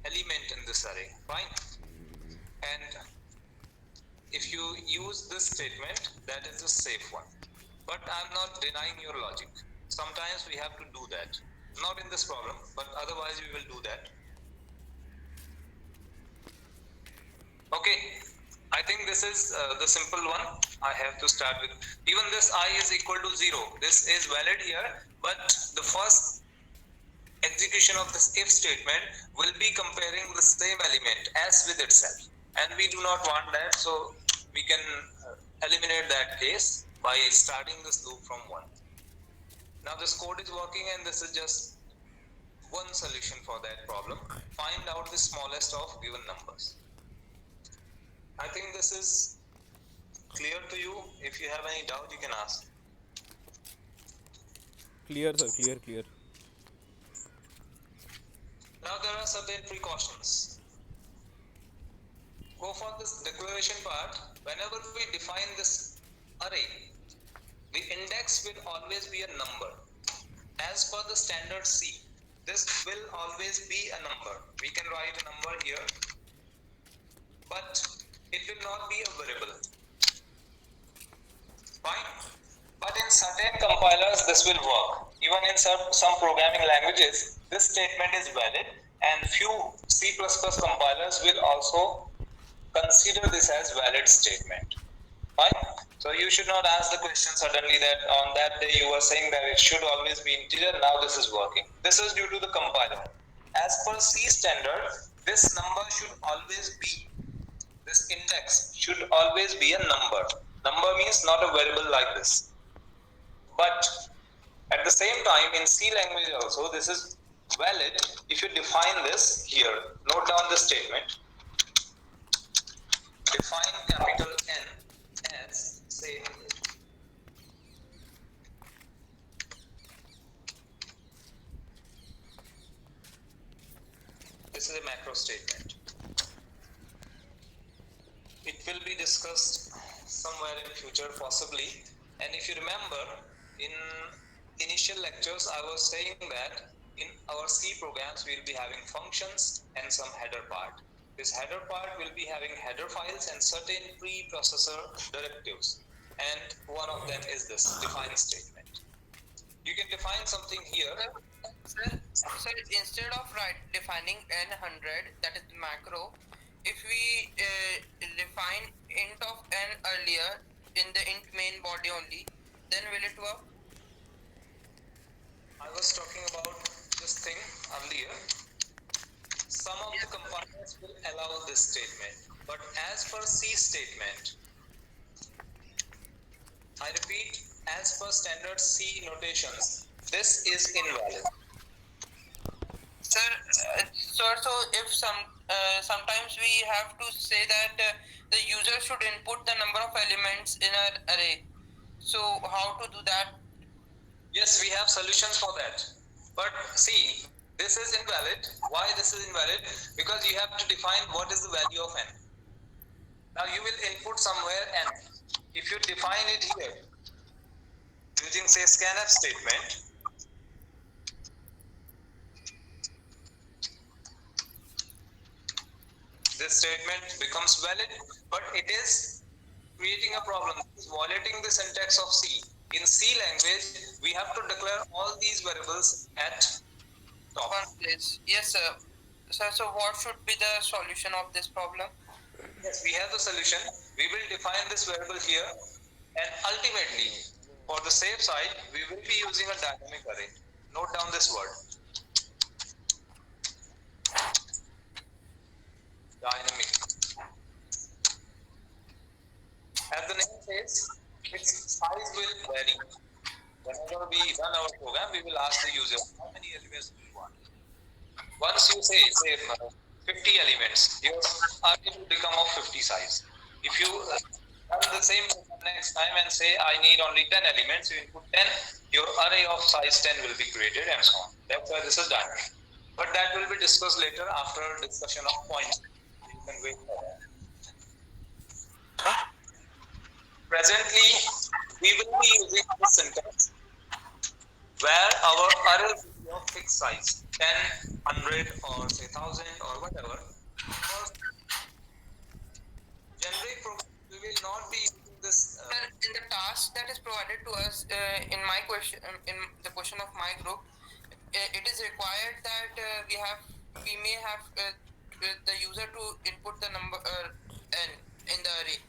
element in this array. Fine. And if you use this statement, that is a safe one. But I'm not denying your logic. Sometimes we have to do that. Not in this problem, but otherwise we will do that. Okay, I think this is the simple one. I have to start with. Even this I is equal to 0. This is valid here, but the first execution of this if statement will be comparing the same element as with itself, and we do not want that, so we can eliminate that case by starting this loop from 1. Now this code is working, and this is just one solution for that problem. Find out the smallest of given numbers. I think this is clear to you. If you have any doubt, you can ask. Clear, sir. Clear. Now there are certain precautions. Go for this declaration part. Whenever we define this array, the index will always be a number. As per the standard C, this will always be a number. We can write a number here, but it will not be a variable. Fine. But in certain compilers, this will work. Even in some programming languages, this statement is valid, and few C++ compilers will also consider this as valid statement. Fine. So you should not ask the question suddenly that on that day you were saying that it should always be integer, now this is working. This is due to the compiler. As per C standard, this number should always be, this index should always be a number. Number means not a variable like this. But at the same time, in C language also, this is valid if you define this here. Note down the statement. Define capital N as, say, this is a macro statement. It will be discussed somewhere in future possibly. And if you remember, in initial lectures, I was saying that in our C programs, we'll be having functions and some header part. This header part will be having header files and certain preprocessor directives. And one of them is this define statement. You can define something here. Sir, instead of defining n100, that is the macro, if we define int of n earlier in the int main body only, then will it work? I was talking about this thing earlier. Some of the compilers will allow this statement, but as per C statement, I repeat, as per standard C notations, this is invalid. Sir, so if sometimes we have to say that the user should input the number of elements in an array. So how to do that? Yes, we have solutions for that. But see, this is invalid. Why this is invalid? Because you have to define what is the value of n. Now you will input somewhere n. If you define it here, using say scanf statement, this statement becomes valid, but it is creating a problem. It is violating the syntax of C. In C language, we have to declare all these variables at top. One place. Yes, sir. Sir, so what should be the solution of this problem? Yes, we have the solution. We will define this variable here, and ultimately, for the safe side, we will be using a dynamic array. Note down this word. Dynamic. As the name says, its size will vary. Whenever we run our program, we will ask the user how many elements do you want. Once you say 50 elements, your array will become of 50 size. If you run the same next time and say I need only 10 elements, you input 10, your array of size 10 will be created and so on. That's why this is dynamic. But that will be discussed later after discussion of points. You can wait for that. Presently, we will be using this syntax where our array will be of fixed size, 10, 100 or say 1000 or whatever. For generic program, we will not be using this. Sir, in the task that is provided to us in my question, in the question of my group, it is required that we may have the user to input the number n in the array.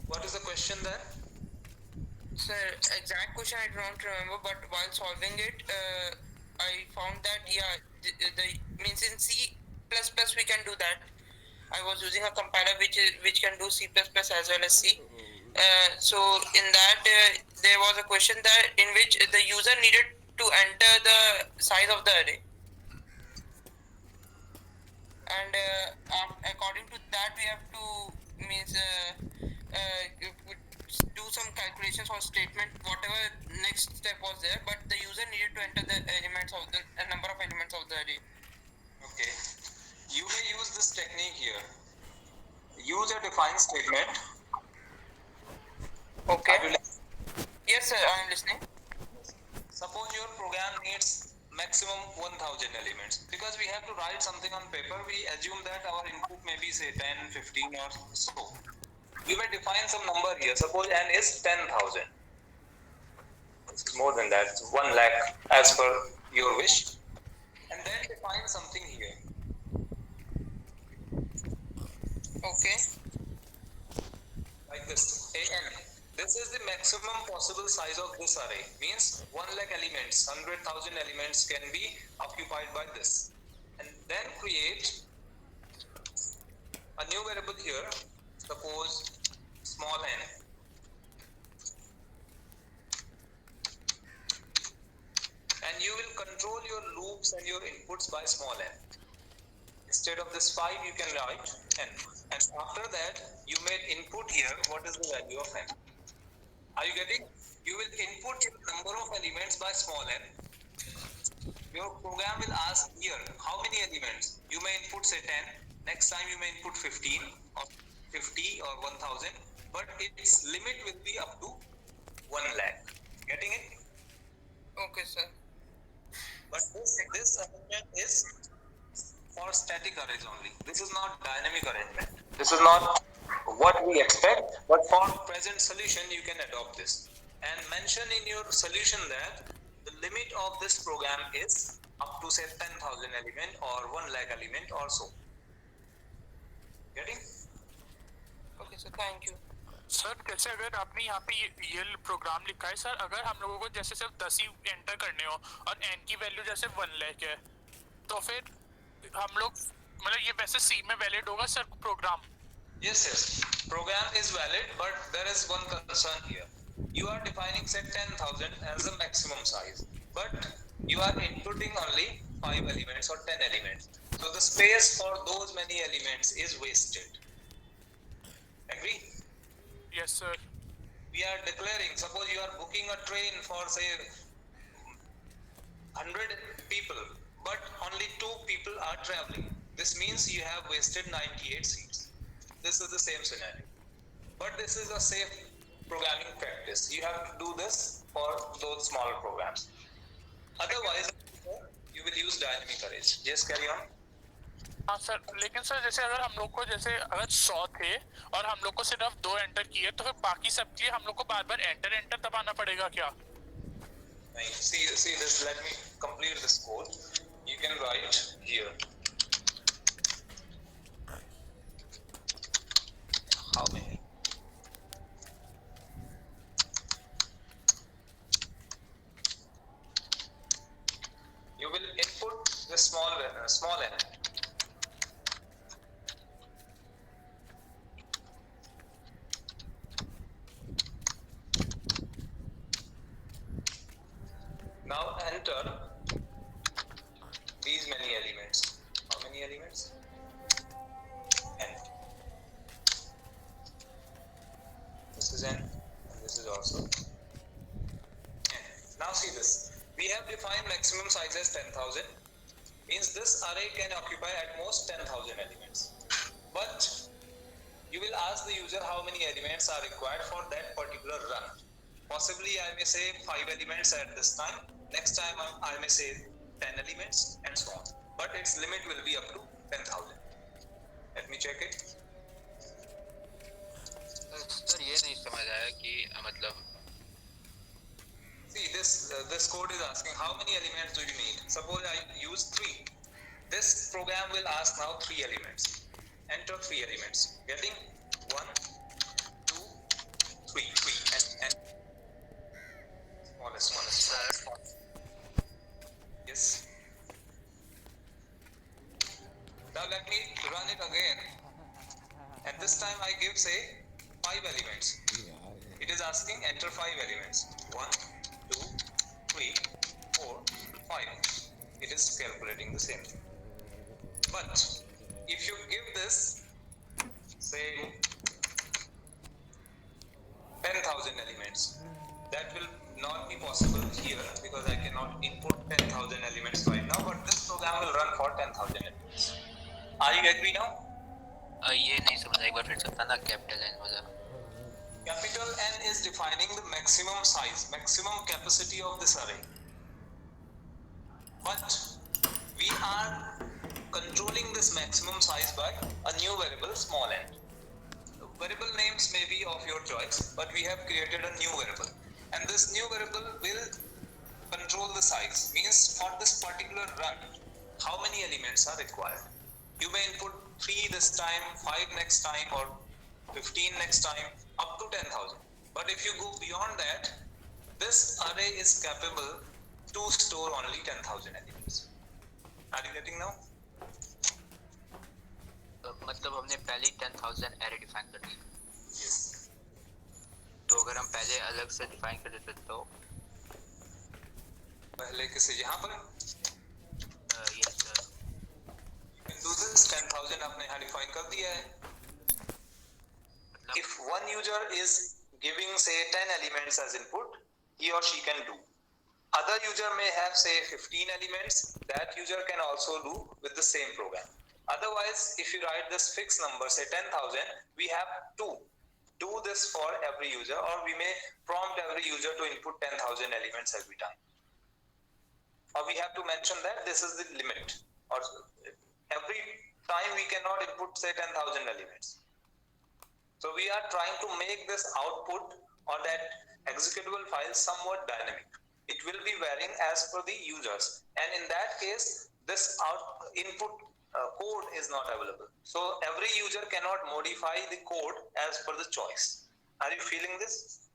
What is the question then? Sir, exact question I don't remember, but while solving it, I found that the means in C++ we can do that. I was using a compiler which can do C++ as well as C. So in that there was a question that in which the user needed to enter the size of the array, and according to that we have to means do some calculations or statement whatever next step was there, but the user needed to enter the elements of the number of elements of the array. Okay. You may use this technique here. Use a define statement. Okay. Are you listening? Yes, sir, I am listening. Suppose your program needs maximum 1000 elements. Because we have to write something on paper, we assume that our input may be say 10, 15 or so. You may define some number here. Suppose n is 10,000. This is more than that. It's 1 lakh as per your wish. And then define something here. Okay. Like this. AN. This is the maximum possible size of this array. Means 1 lakh elements, 100,000 elements can be occupied by this. And then create a new variable here. Suppose small n. And you will control your loops and your inputs by small n. Instead of this 5, you can write n. And after that, you made input here. What is the value of n? Are you getting? You will input your number of elements by small n. Your program will ask here, how many elements? You may input say 10. Next time you may input 15 or 50 or 1000. But its limit will be up to 1 lakh. Getting it? Okay, sir. But this arrangement is for static arrays only. This is not dynamic arrangement. This is not what we expect, but for present solution you can adopt this. And mention in your solution that the limit of this program is up to say 10,000 element or 1 lakh element or so. Getting? Okay, sir, thank you. Sir जैसे अगर आपने यहाँ पे ये programme लिखा है sir, अगर हम लोगों को जैसे सिर्फ 10 ही एंटर करने हो और n की वैल्यू जैसे 1 लाख है, तो फिर हम लोग मतलब ये वैसे C में वैलिड होगा sir program? Yes, yes. Program is valid, but there is one concern here. You are defining say 10,000 as the maximum size, but you are inputting only 5 elements or 10 elements. So the space for those many elements is wasted. Agree? Yes sir. We are declaring, suppose you are booking a train for say 100 people, but only 2 people are traveling. This means you have wasted 98 seats. This is the same scenario. But this is a safe programming practice. You have to do this for those smaller programs. Otherwise, you will use dynamic arrays. Just carry on. हाँ sir, लेकिन sir जैसे अगर हम लोग को जैसे अगर 100 थे और हम लोग को सिर्फ 2 एंटर किए, तो फिर बाकी सब के लिए हम लोग को बार बार एंटर दबाना पड़ेगा क्या? See this. Let me complete this code. You can write here. How many? You will input the small n. Now enter these many elements. How many elements? N. This is n, and this is also n. Now see this. We have defined maximum size as 10,000. Means this array can occupy at most 10,000 elements. But you will ask the user how many elements are required for that particular run. Possibly I may say 5 elements at this time. Next time I may say 10 elements and so on. But its limit will be up to 10,000. Let me check it. Sir ये नहीं समझ आया कि मतलब See this code is asking how many elements do you need. Suppose I use 3. This program will ask now 3 elements. Enter 3 elements. Getting 1, 2, 3. And I give say 5 elements, it is asking enter 5 elements. 1, 2, 3, 4, 5. It is calculating the same thing. But if you give this say 10,000 elements, that will not be possible here because I cannot input 10,000 elements right now, but this program will run for 10,000 elements. Are you agree now? ये नहीं समझा, एक बार फिर से बताना capital N वाला. Capital N is defining the maximum size, maximum capacity of this array. But we are controlling this maximum size by a new variable small n. Variable names may be of your choice, but we have created a new variable. And this new variable will control the size. Means for this particular run, how many elements are required. You may input 3 this time, 5 next time, or 15 next time, up to 10,000. But if you go beyond that, this array is capable to store only 10,000 elements. Are you getting now? मतलब हमने पहले ही 10,000 array define कर दी. Yes. तो अगर हम पहले अलग से डिफाइन कर देते तो पहले किसे यहाँ पर? Yes sir. Do this 10,000 आपने यहाँ डिफाइन कर दिया है. If one user is giving say 10 elements as input, he or she can do. Other user may have say 15 elements. That user can also do with the same program. Otherwise, if you write this fixed number, say 10,000, we have to do this for every user, or we may prompt every user to input 10,000 elements every time. Or we have to mention that this is the limit. Or every time we cannot input say 10,000 elements. So we are trying to make this output or that executable file somewhat dynamic. It will be varying as per the users, and in that case, this input code is not available. So every user cannot modify the code as per the choice. Are you feeling this?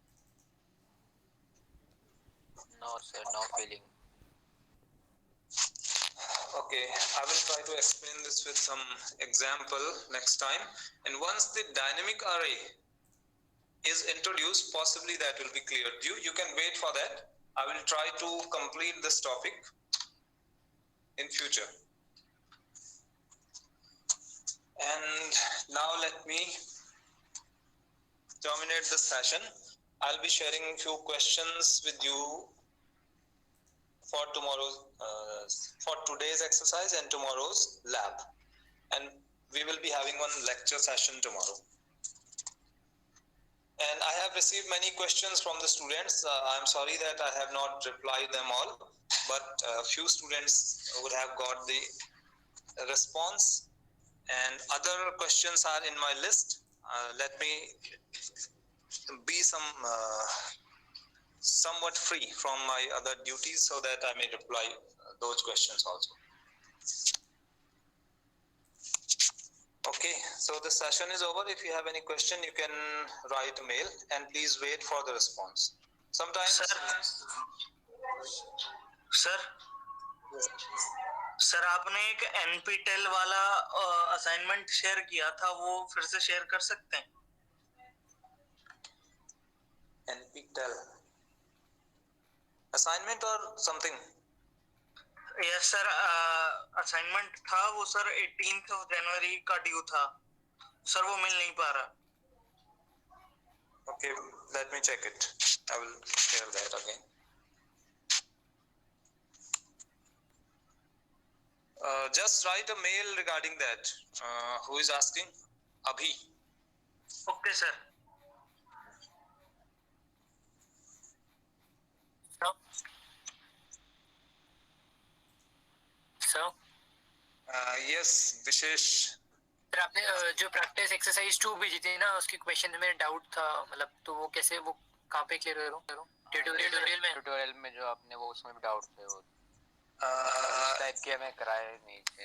No sir, no feeling. Okay, I will try to explain this with some example next time. And once the dynamic array is introduced, possibly that will be clear to you. You can wait for that. I will try to complete this topic in future. And now let me terminate this session. I'll be sharing a few questions with you for tomorrow's, for today's exercise and tomorrow's lab. And we will be having one lecture session tomorrow. And I have received many questions from the students. I'm sorry that I have not replied them all, but a few students would have got the response, and other questions are in my list. Let me be somewhat free from my other duties so that I may reply those questions also. Okay, so the session is over. If you have any question, you can write a mail, and please wait for the response. Sometimes. Sir आपने एक NPTEL वाला assignment share किया था, वो फिर से share कर सकते हैं? NPTEL assignment or something? Yes sir, assignment था वो सर, 18th जनवरी का ड्यू था सर, वो मिल नहीं पा रहा. Okay, let me check it. I will share that again. Just write a mail regarding that. Who is asking? Abhi. Okay sir. Yes, Vishesh. Sir आपने जो प्रैक्टिस एक्सरसाइज 2 भेजी थी ना, उसकी क्वेश्चन में डाउट था, मतलब तो वो कैसे, वो कहाँ पे क्लियर करूँ? ट्यूटोरियल में जो आपने वो उसमें डाउट थे वो इस टाइप के हमें कराए नहीं थे.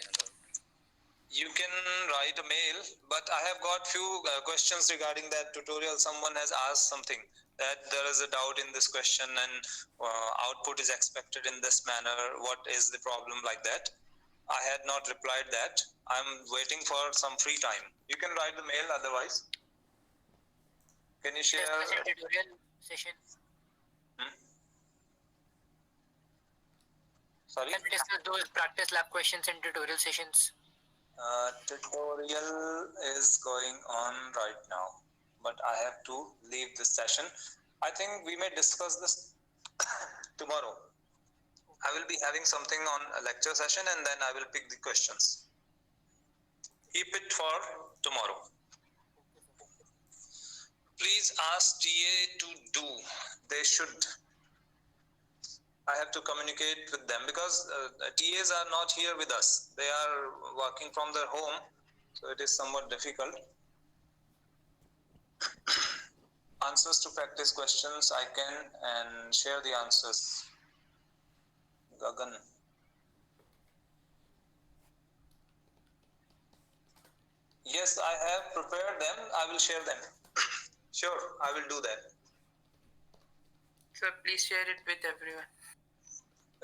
You can write a mail, but I have got few questions regarding that tutorial. Someone has asked something, that there is a doubt in this question and output is expected in this manner. What is the problem like that? I had not replied that. I'm waiting for some free time. You can write the mail otherwise. Can you share? tutorial session. Hmm? Sorry? Can we discuss those practice lab questions in tutorial sessions? Tutorial is going on right now, but I have to leave this session. I think we may discuss this tomorrow. I will be having something on a lecture session and then I will pick the questions. Keep it for tomorrow. Please ask TA to do. They should. I have to communicate with them because TAs are not here with us. They are working from their home, so it is somewhat difficult. Answers to practice questions, I can and share the answers. Gagan. Yes, I have prepared them. I will share them. Sure, I will do that. Sir, please share it with everyone.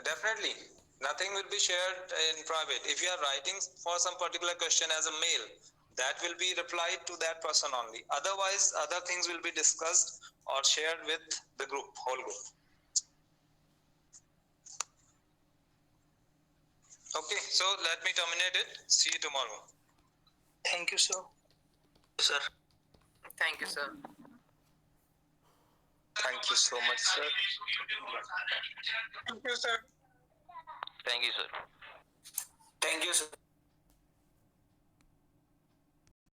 Definitely. Nothing will be shared in private. If you are writing for some particular question as a mail, that will be replied to that person only. Otherwise, other things will be discussed or shared with the group, whole group. Okay, so let me terminate it. See you tomorrow. Thank you, sir. Sir. Thank you, sir. Thank you so much, sir. Thank you, sir. Thank you, sir. Thank you, sir.